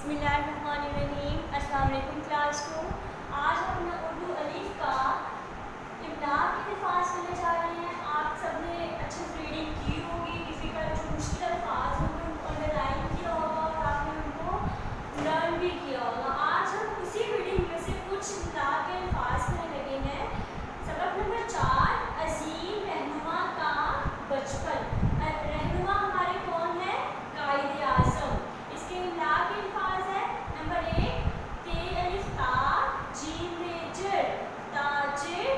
बिस्मिल्लाहिर्रहमानिर्रहीम। अस्सलाम वालेकुम क्लास 2। आज हम अपना उर्दू अलीफ का इब्दा के अल्फाज करने जा रहे हैं। आप सब ने अच्छे से रीडिंग की होगी, डिफ़िकल्ट जो मुश्किल अल्फाज होंगे उनको अंडरलाइन किया होगा और आपने उनको लर्न भी किया होगा। आज हम उसी रीडिंग में से कुछ इब्दा के अल्फाज करने लगे हैं। सबक नंबर 4, अजीम रहनुमा का बचपन। रहनुमा हमारे कौन है? कायदे आज़म। इसके इब्दा के अल्फाज है। नंबर 1, ते अलिफ ता जीम मेजर ताजिर।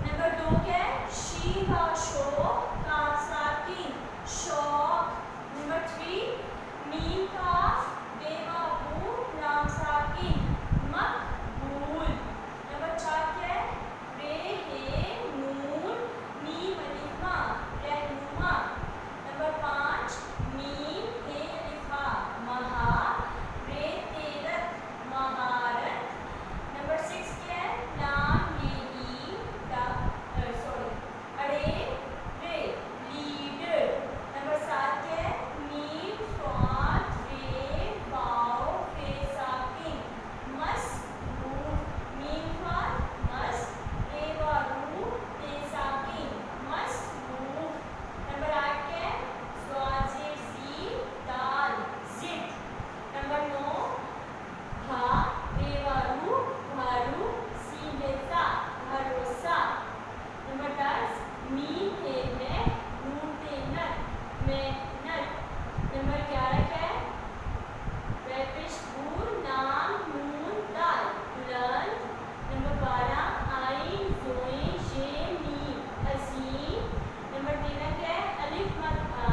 नंबर 2 क्या है? शीन का शो काफ साकिन शौक। नंबर 3, मीम का बेबाबू लाम साकिन मकबूल। नंबर 4 क्या है? रे हे नून मीम अलिफ मा रहनुमा। नंबर 5, मीम हे अलिफ हा महा रे तेरत महारत। नंबर 6 क्या है? लाम ये अड़े रे लीडर। नंबर 7 क्या है? मीम स्वाद रे वाओ फे साकिन मसरूफ। मीम स्वाद मस रे वारू ते साकिन मसरूफ। नंबर 8 क्या है? स्वाद से सी दाल जिद। नंबर 9, हा रे वारू भारू सीन बेसा भरोसा। नंबर 10, मीम हे है नून ते नट मेहनत। नंबर 11 क्या है? पेश बूर नाम नून दाल बुलंद। नंबर 12, आइन जोइन शे मीम अजीम। नंबर 13 क्या है? अलिफ मद हा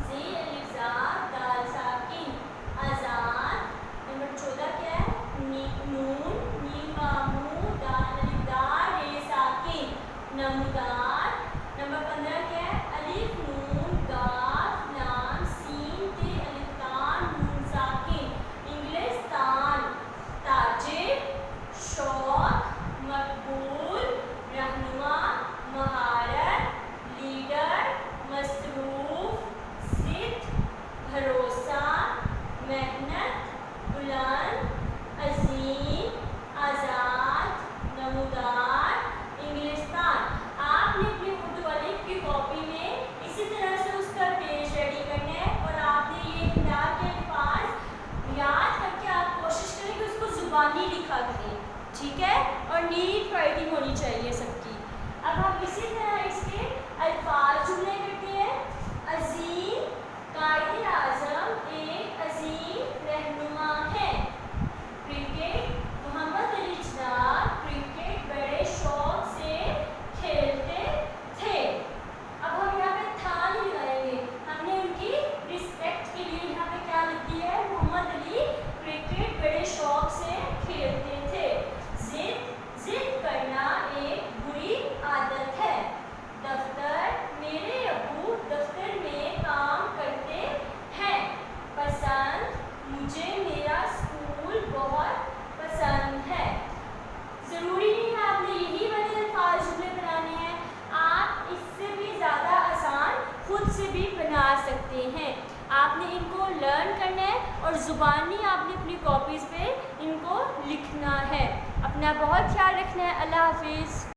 जे अलिफ जा दाल साकिन आजाद। नंबर 14 क्या है? नून मीम मामू दाल अलिफ दार रे साकिन नमदार। नंबर 15 क्या है? अलिफ नून गाफ लाम सीन ते अलिफ तान नून साकिन इंग्लिस्तान ताजिर शौक मकबूल रहनुमा महारत लीडर मसरूफ जिद भरोसा मेहनत बुलंद अजीम आज़ाद नमूदार इंग्लिस्तान। आपने अपनी उर्दू अलिफ की कॉपी में इसी तरह से उसका पेज रेडी करना है और आपने ये इब्दा के अल्फाज याद करके आप कोशिश करें कि उसको ज़ुबानी लिखा करें, ठीक है? और नीट राइटिंग होनी चाहिए सबकी। अब हम इसी तरह इसके अल्फाज जुमले करते हैं। अजीम कायदे आज़म एक अजीम रहनुमा है। क्रिकेट मोहम्मद अली जिन्ना क्रिकेट बड़े शौक से खेलते थे। अब हम यहाँ पे था नहीं लगाएंगे, हमने उनकी रिस्पेक्ट के लिए यहाँ पे क्या लिख दिया है? मोहम्मद अली क्रिकेट बड़े शौक से खेलते थे। जिद करना एक बुरी आदत है। दफ्तर मेरे अब्बू दफ्तर में काम करते हैं। पसंद मुझे मेरा स्कूल बहुत पसंद है। ज़रूरी नहीं है आपने यही वाले अल्फाज जुमले बनाने हैं, आप इससे भी ज़्यादा आसान खुद से भी बना सकते हैं। आपने इनको लर्न करना है और ज़ुबानी आपने अपनी कॉपीज़ पे इनको लिखना है। अपना बहुत ख्याल रखना है। अल्लाह हाफिज़।